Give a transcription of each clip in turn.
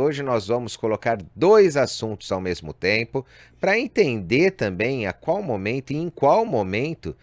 Hoje nós vamos colocar dois assuntos ao mesmo tempo para entender também a qual momento e em qual momento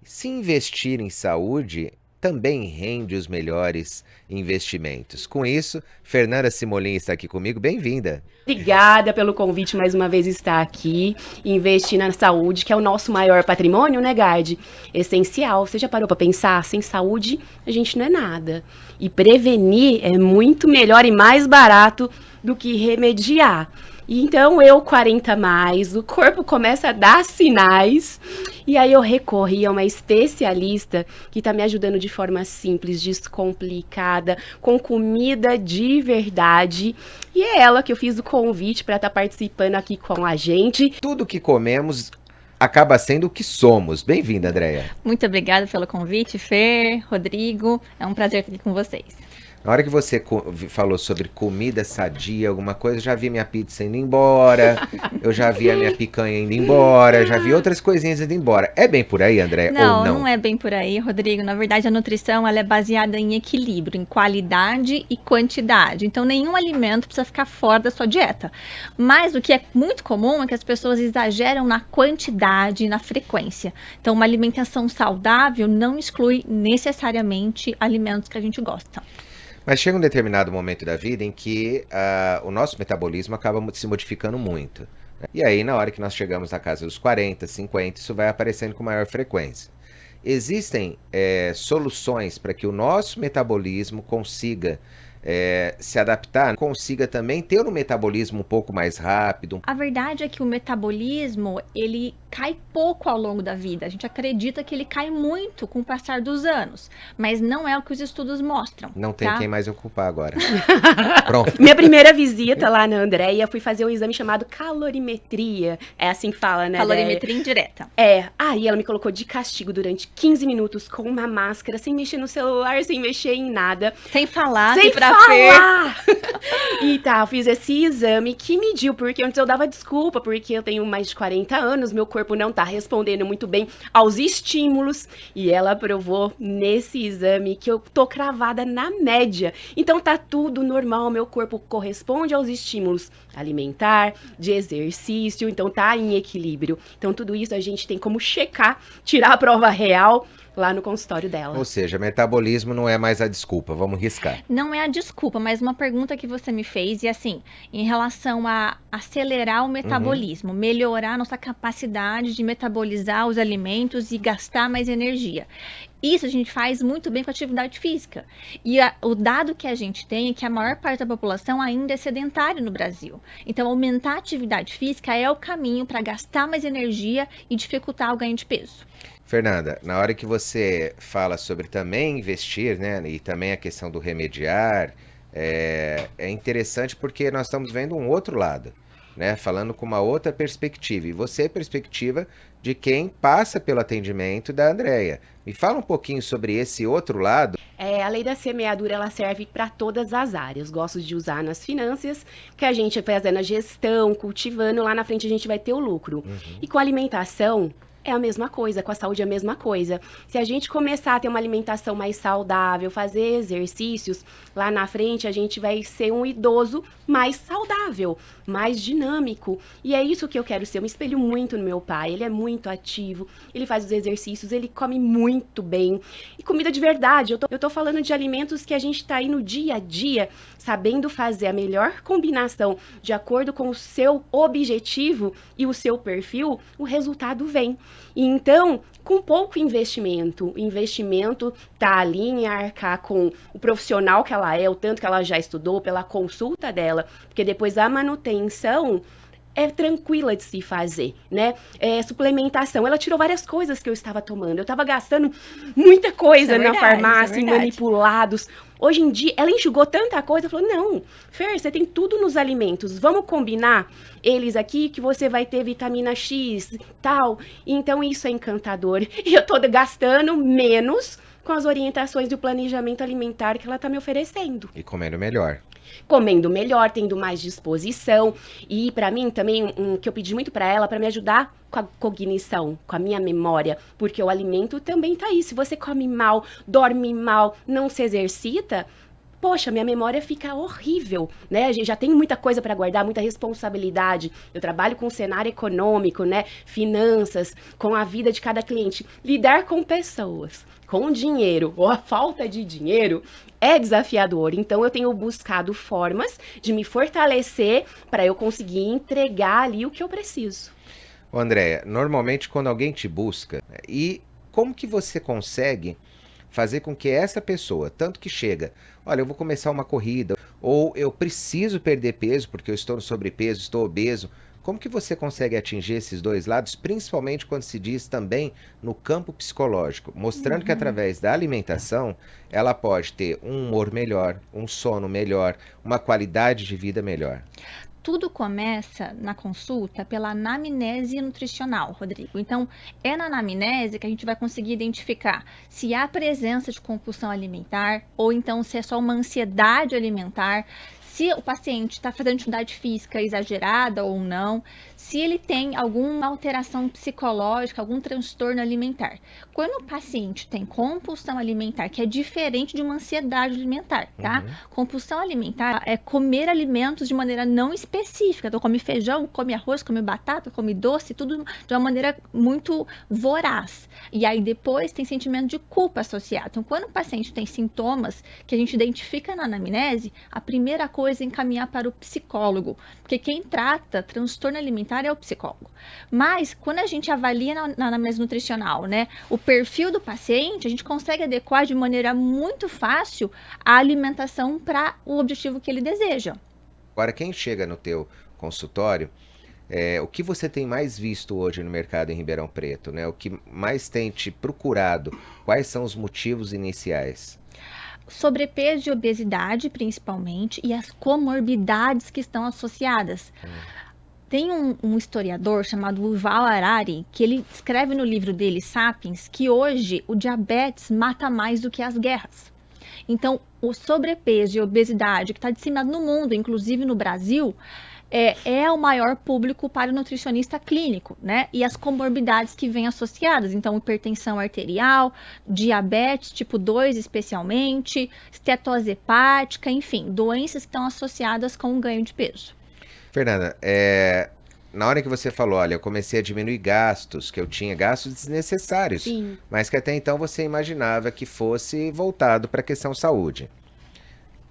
se investir em saúde também rende os melhores investimentos. Com isso, Fernanda Simolim está aqui comigo. Bem-vinda. Obrigada pelo convite mais uma vez estar aqui e investir na saúde, que é o nosso maior patrimônio, né, Gard? Essencial. Você já parou para pensar? Sem saúde, a gente não é nada. E prevenir é muito melhor e mais barato do que remediar. E então eu, 40 mais, o corpo começa a dar sinais, e aí eu recorri a uma especialista que está me ajudando de forma simples, descomplicada, com comida de verdade. E é ela que eu fiz o convite para estar participando aqui com a gente. Tudo que comemos acaba sendo o que somos. Bem-vinda, Andréia. Muito obrigada pelo convite, Fer, Rodrigo. É um prazer estar aqui com vocês. Na hora que você falou sobre comida sadia, alguma coisa, eu já vi minha pizza indo embora, eu já vi a minha picanha indo embora, já vi outras coisinhas indo embora. É bem por aí, André, ou não? Não é bem por aí, Rodrigo. Na verdade, a nutrição ela é baseada em equilíbrio, em qualidade e quantidade. Então, nenhum alimento precisa ficar fora da sua dieta. Mas o que é muito comum é que as pessoas exageram na quantidade e na frequência. Então, uma alimentação saudável não exclui necessariamente alimentos que a gente gosta. Mas chega um determinado momento da vida em que o nosso metabolismo acaba se modificando muito, né? E aí, na hora que nós chegamos na casa dos 40, 50, isso vai aparecendo com maior frequência. Existem soluções para que o nosso metabolismo consiga se adaptar, consiga também ter um metabolismo um pouco mais rápido. A verdade é que o metabolismo, ele cai pouco ao longo da vida. A gente acredita que ele cai muito com o passar dos anos, mas não é o que os estudos mostram. Não tem tá? quem mais ocupar agora. Pronto. Minha primeira visita lá na Andréia, fui fazer um exame chamado calorimetria. É assim que fala, né? Calorimetria indireta. Aí ela me colocou de castigo durante 15 minutos com uma máscara, sem mexer no celular, sem mexer em nada. Sem falar, sem pra falar! E tá, eu fiz esse exame que mediu, porque antes eu dava desculpa, porque eu tenho mais de 40 anos, meu corpo não tá respondendo muito bem aos estímulos. E ela provou nesse exame que eu tô cravada na média. Então tá tudo normal, meu corpo corresponde aos estímulos alimentar, de exercício, então tá em equilíbrio. Então tudo isso a gente tem como checar, tirar a prova real lá no consultório dela. Ou seja, metabolismo não é mais a desculpa, vamos riscar. Não é a desculpa, mas uma pergunta que você me fez, e assim, em relação a acelerar o metabolismo, melhorar nossa capacidade de metabolizar os alimentos e gastar mais energia. Isso a gente faz muito bem com a atividade física. E o dado que a gente tem é que a maior parte da população ainda é sedentária no Brasil. Então, aumentar a atividade física é o caminho para gastar mais energia e dificultar o ganho de peso. Fernanda, na hora que você fala sobre também investir, né, e também a questão do remediar, é interessante porque nós estamos vendo um outro lado, né, falando com uma outra perspectiva. E você é perspectiva de quem passa pelo atendimento da Andréia. Me fala um pouquinho sobre esse outro lado. A lei da semeadura, ela serve para todas as áreas. Gosto de usar nas finanças, que a gente vai fazendo a gestão, cultivando, lá na frente a gente vai ter o lucro. E com a alimentação, é a mesma coisa, com a saúde é a mesma coisa. Se a gente começar a ter uma alimentação mais saudável, fazer exercícios, lá na frente a gente vai ser um idoso mais saudável, mais dinâmico. E é isso que eu quero ser. Eu me espelho muito no meu pai. Ele é muito ativo, ele faz os exercícios, ele come muito bem. E comida de verdade. Eu tô falando de alimentos que a gente tá aí no dia a dia, sabendo fazer a melhor combinação de acordo com o seu objetivo e o seu perfil, o resultado vem. E então, com pouco investimento, o investimento tá ali em arcar com o profissional que ela é, o tanto que ela já estudou, pela consulta dela, porque depois a manutenção é tranquila de se fazer, né? Suplementação, ela tirou várias coisas que eu estava tomando, eu estava gastando muita coisa na farmácia, manipulados. Hoje em dia, ela enxugou tanta coisa, falou, não, Fer, você tem tudo nos alimentos, vamos combinar eles aqui que você vai ter vitamina X, tal. Então, isso é encantador. E eu tô gastando menos com as orientações do planejamento alimentar que ela tá me oferecendo. E comendo melhor. Comendo melhor, tendo mais disposição. E para mim também, que eu pedi muito para ela, para me ajudar com a cognição, com a minha memória, porque o alimento também tá aí. Se você come mal, dorme mal, não se exercita, poxa, minha memória fica horrível, né? A gente já tem muita coisa para guardar, muita responsabilidade. Eu trabalho com o cenário econômico, né? Finanças, com a vida de cada cliente. Lidar com pessoas, com dinheiro ou a falta de dinheiro é desafiador. Então, eu tenho buscado formas de me fortalecer para eu conseguir entregar ali o que eu preciso. Ô, Andréia, normalmente quando alguém te busca, e como que você consegue fazer com que essa pessoa, tanto que chega, olha, eu vou começar uma corrida, ou eu preciso perder peso porque eu estou no sobrepeso, estou obeso, como que você consegue atingir esses dois lados, principalmente quando se diz também no campo psicológico, mostrando que através da alimentação ela pode ter um humor melhor, um sono melhor, uma qualidade de vida melhor? Tudo começa na consulta pela anamnese nutricional, Rodrigo. Então, é na anamnese que a gente vai conseguir identificar se há presença de compulsão alimentar ou então se é só uma ansiedade alimentar, se o paciente está fazendo atividade física exagerada ou não, se ele tem alguma alteração psicológica, algum transtorno alimentar. Quando o paciente tem compulsão alimentar, que é diferente de uma ansiedade alimentar, tá? Compulsão alimentar é comer alimentos de maneira não específica. Então, come feijão, come arroz, come batata, come doce, tudo de uma maneira muito voraz. E aí depois tem sentimento de culpa associado. Então, quando o paciente tem sintomas que a gente identifica na anamnese, a primeira coisa é encaminhar para o psicólogo, porque quem trata transtorno alimentar é o psicólogo. Mas, quando a gente avalia na anamnese nutricional, né, o perfil do paciente, a gente consegue adequar de maneira muito fácil a alimentação para o objetivo que ele deseja. Agora, quem chega no teu consultório, o que você tem mais visto hoje no mercado em Ribeirão Preto, né? O que mais tem te procurado? Quais são os motivos iniciais? Sobrepeso e obesidade, principalmente, e as comorbidades que estão associadas. Tem um historiador chamado Yuval Harari, que ele escreve no livro dele, Sapiens, que hoje o diabetes mata mais do que as guerras. Então, o sobrepeso e obesidade, que está disseminado no mundo, inclusive no Brasil, é o maior público para o nutricionista clínico, né? E as comorbidades que vêm associadas, então hipertensão arterial, diabetes tipo 2 especialmente, estetose hepática, enfim, doenças que estão associadas com o ganho de peso. Fernanda, na hora que você falou, olha, eu comecei a diminuir gastos, que eu tinha gastos desnecessários, Sim. mas que até então você imaginava que fosse voltado para a questão saúde.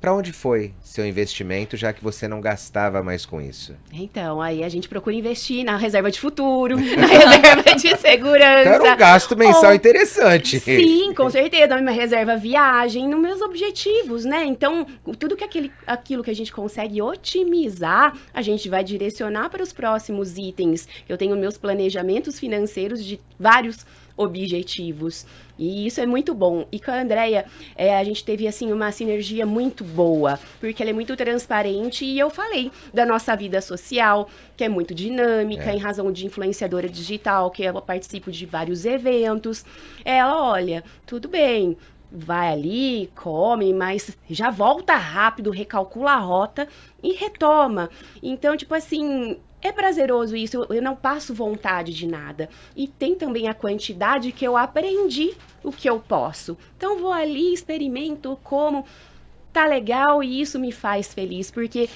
Para onde foi seu investimento, já que você não gastava mais com isso? Então, aí a gente procura investir na reserva de futuro, na reserva de segurança. Era um gasto mensal interessante. Sim, com certeza, na minha reserva viagem, nos meus objetivos, né? Então, tudo que aquilo que a gente consegue otimizar, a gente vai direcionar para os próximos itens. Eu tenho meus planejamentos financeiros de vários objetivos. E isso é muito bom. E com a Andréia, a gente teve, assim, uma sinergia muito boa, porque ela é muito transparente e eu falei da nossa vida social, que é muito dinâmica, em razão de influenciadora digital, que eu participo de vários eventos. Ela, olha, tudo bem, vai ali, come, mas já volta rápido, recalcula a rota e retoma. Então, tipo assim, é prazeroso isso, eu não passo vontade de nada. E tem também a quantidade que eu aprendi o que eu posso. Então, vou ali, experimento, como, tá legal e isso me faz feliz. Porque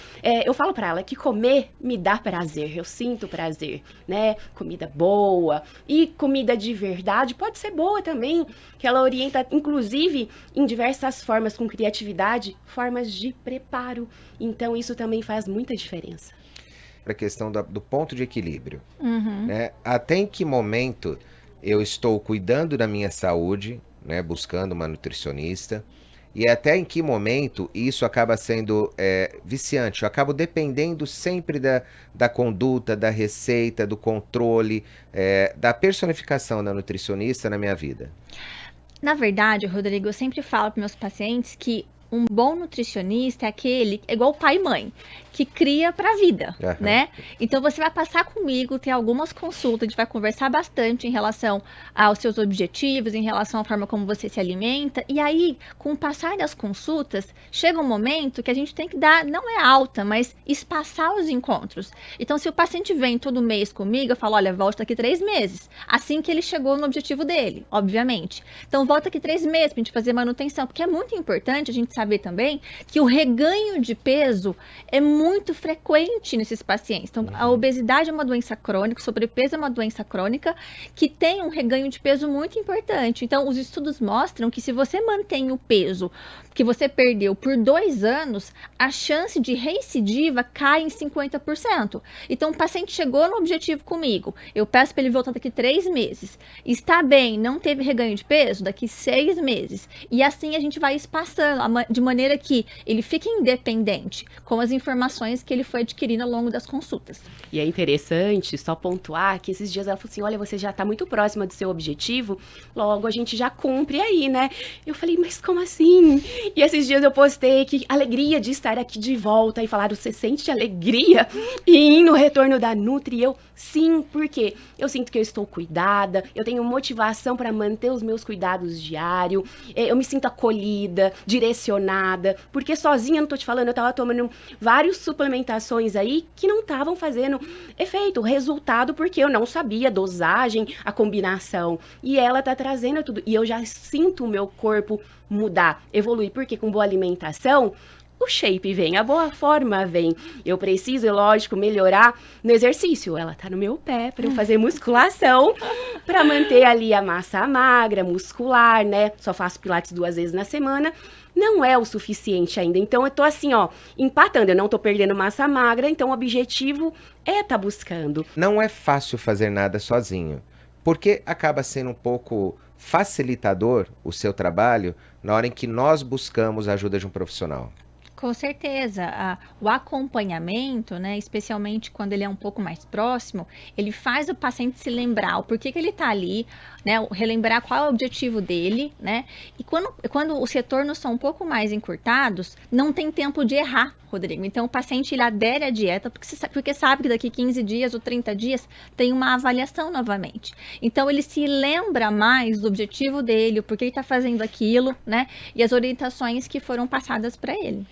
eu falo pra ela que comer me dá prazer, eu sinto prazer, né? Comida boa e comida de verdade pode ser boa também, que ela orienta, inclusive, em diversas formas, com criatividade, formas de preparo. Então, isso também faz muita diferença. A questão do ponto de equilíbrio, né? Até em que momento eu estou cuidando da minha saúde, né? Buscando uma nutricionista, e até em que momento isso acaba sendo viciante. Eu acabo dependendo sempre da conduta, da receita, do controle, da personificação da nutricionista na minha vida. Na verdade, Rodrigo, eu sempre falo para meus pacientes que um bom nutricionista é aquele, é igual pai e mãe, que cria para a vida, né? Então, você vai passar comigo, ter algumas consultas, a gente vai conversar bastante em relação aos seus objetivos, em relação à forma como você se alimenta, e aí, com o passar das consultas, chega um momento que a gente tem que dar, não é alta, mas espaçar os encontros. Então, se o paciente vem todo mês comigo, eu falo, olha, volta daqui 3 meses, assim que ele chegou no objetivo dele, obviamente. Então, volta aqui 3 meses pra gente fazer manutenção, porque é muito importante a gente saber também que o reganho de peso é muito frequente nesses pacientes. Então, a obesidade é uma doença crônica, o sobrepeso é uma doença crônica que tem um reganho de peso muito importante. Então, os estudos mostram que se você mantém o peso que você perdeu por 2 anos, a chance de recidiva cai em 50%. Então, o paciente chegou no objetivo comigo, eu peço para ele voltar daqui 3 meses. Está bem, não teve reganho de peso, daqui 6 meses. E assim a gente vai espaçando, de maneira que ele fique independente com as informações que ele foi adquirindo ao longo das consultas. E é interessante só pontuar que esses dias ela falou assim, olha, você já está muito próxima do seu objetivo, logo a gente já cumpre aí, né? Eu falei, mas como assim? E esses dias eu postei que alegria de estar aqui de volta e falaram, você sente alegria e no retorno da Nutri? Eu, sim, porque eu sinto que eu estou cuidada, eu tenho motivação para manter os meus cuidados diários, eu me sinto acolhida, direcionada, porque sozinha, não tô te falando, eu tava tomando várias suplementações aí que não estavam fazendo efeito, resultado, porque eu não sabia a dosagem, a combinação, e ela tá trazendo tudo, e eu já sinto o meu corpo mudar, evoluir, porque com boa alimentação, o shape vem, a boa forma vem. Eu preciso, é lógico, melhorar no exercício. Ela tá no meu pé para eu fazer musculação, para manter ali a massa magra, muscular, né? Só faço pilates 2 vezes na semana. Não é o suficiente ainda. Então, eu tô assim, ó, empatando. Eu não tô perdendo massa magra, então o objetivo é tá buscando. Não é fácil fazer nada sozinho, porque acaba sendo um pouco facilitador o seu trabalho na hora em que nós buscamos a ajuda de um profissional. Com certeza, o acompanhamento, né, especialmente quando ele é um pouco mais próximo, ele faz o paciente se lembrar o porquê que ele está ali, né, relembrar qual é o objetivo dele, né, e quando os retornos são um pouco mais encurtados, não tem tempo de errar, Rodrigo. Então, o paciente ele adere à dieta porque sabe que daqui 15 dias ou 30 dias tem uma avaliação novamente. Então, ele se lembra mais do objetivo dele, o porquê ele está fazendo aquilo, né, e as orientações que foram passadas para ele.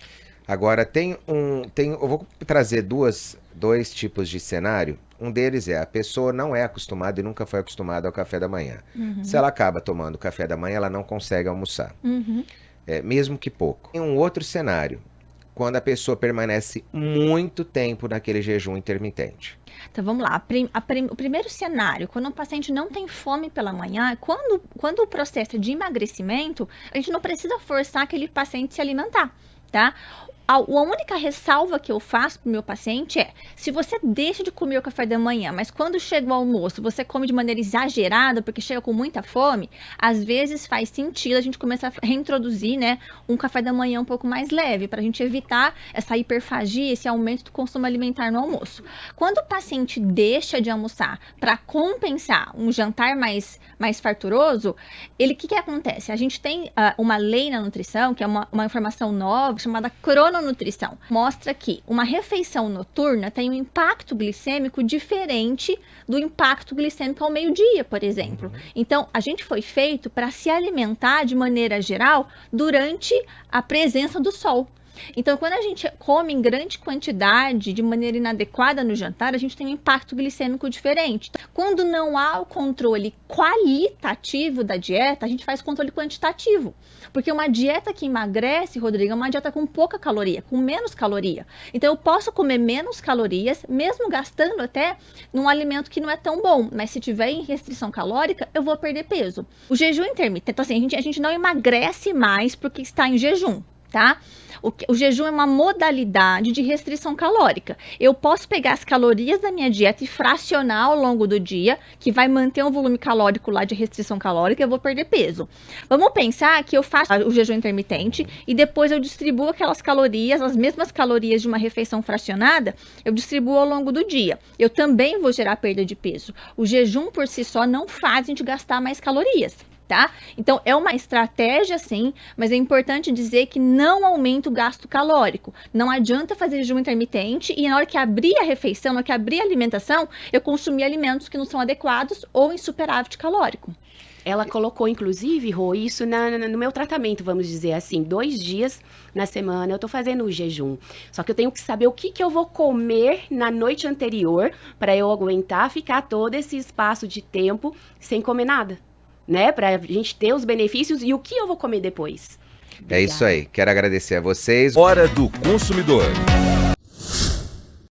Agora, eu vou trazer dois tipos de cenário. Um deles é a pessoa não é acostumada e nunca foi acostumada ao café da manhã. Se ela acaba tomando café da manhã, ela não consegue almoçar, mesmo que pouco. Tem um outro cenário, quando a pessoa permanece muito tempo naquele jejum intermitente. Então, vamos lá. O primeiro cenário, quando o paciente não tem fome pela manhã, quando o processo é de emagrecimento, a gente não precisa forçar aquele paciente a se alimentar, tá? A única ressalva que eu faço para o meu paciente é, se você deixa de comer o café da manhã, mas quando chega o almoço, você come de maneira exagerada, porque chega com muita fome, às vezes faz sentido a gente começar a reintroduzir, né, um café da manhã um pouco mais leve, para a gente evitar essa hiperfagia, esse aumento do consumo alimentar no almoço. Quando o paciente deixa de almoçar para compensar um jantar mais farturoso, o que acontece? A gente tem uma lei na nutrição, que é uma informação nova, chamada crononutrição. Mostra que uma refeição noturna tem um impacto glicêmico diferente do impacto glicêmico ao meio-dia, por exemplo. Então, a gente foi feito para se alimentar de maneira geral durante a presença do sol. Então, quando a gente come em grande quantidade, de maneira inadequada no jantar, a gente tem um impacto glicêmico diferente. Quando não há o controle qualitativo da dieta, a gente faz controle quantitativo. Porque uma dieta que emagrece, Rodrigo, é uma dieta com pouca caloria, com menos caloria. Então, eu posso comer menos calorias, mesmo gastando até num alimento que não é tão bom. Mas se tiver em restrição calórica, eu vou perder peso. O jejum intermitente, então assim, a gente não emagrece mais porque está em jejum, tá? O jejum é uma modalidade de restrição calórica. Eu posso pegar as calorias da minha dieta e fracionar ao longo do dia, que vai manter um volume calórico lá de restrição calórica, eu vou perder peso. Vamos pensar que eu faço o jejum intermitente e depois eu distribuo aquelas calorias, as mesmas calorias de uma refeição fracionada, eu distribuo ao longo do dia. Eu também vou gerar perda de peso. O jejum por si só não faz a gente gastar mais calorias. Tá? Então, é uma estratégia sim, mas é importante dizer que não aumenta o gasto calórico. Não adianta fazer jejum intermitente e na hora que abrir a refeição, na hora que abrir a alimentação, eu consumir alimentos que não são adequados ou em superávit calórico. Ela colocou, inclusive, Rô, isso no meu tratamento, vamos dizer assim, 2 dias na semana eu tô fazendo o jejum. Só que eu tenho que saber o que eu vou comer na noite anterior para eu aguentar ficar todo esse espaço de tempo sem comer nada. Né, pra gente ter os benefícios e o que eu vou comer depois. É isso aí. Quero agradecer a vocês. Hora do Consumidor.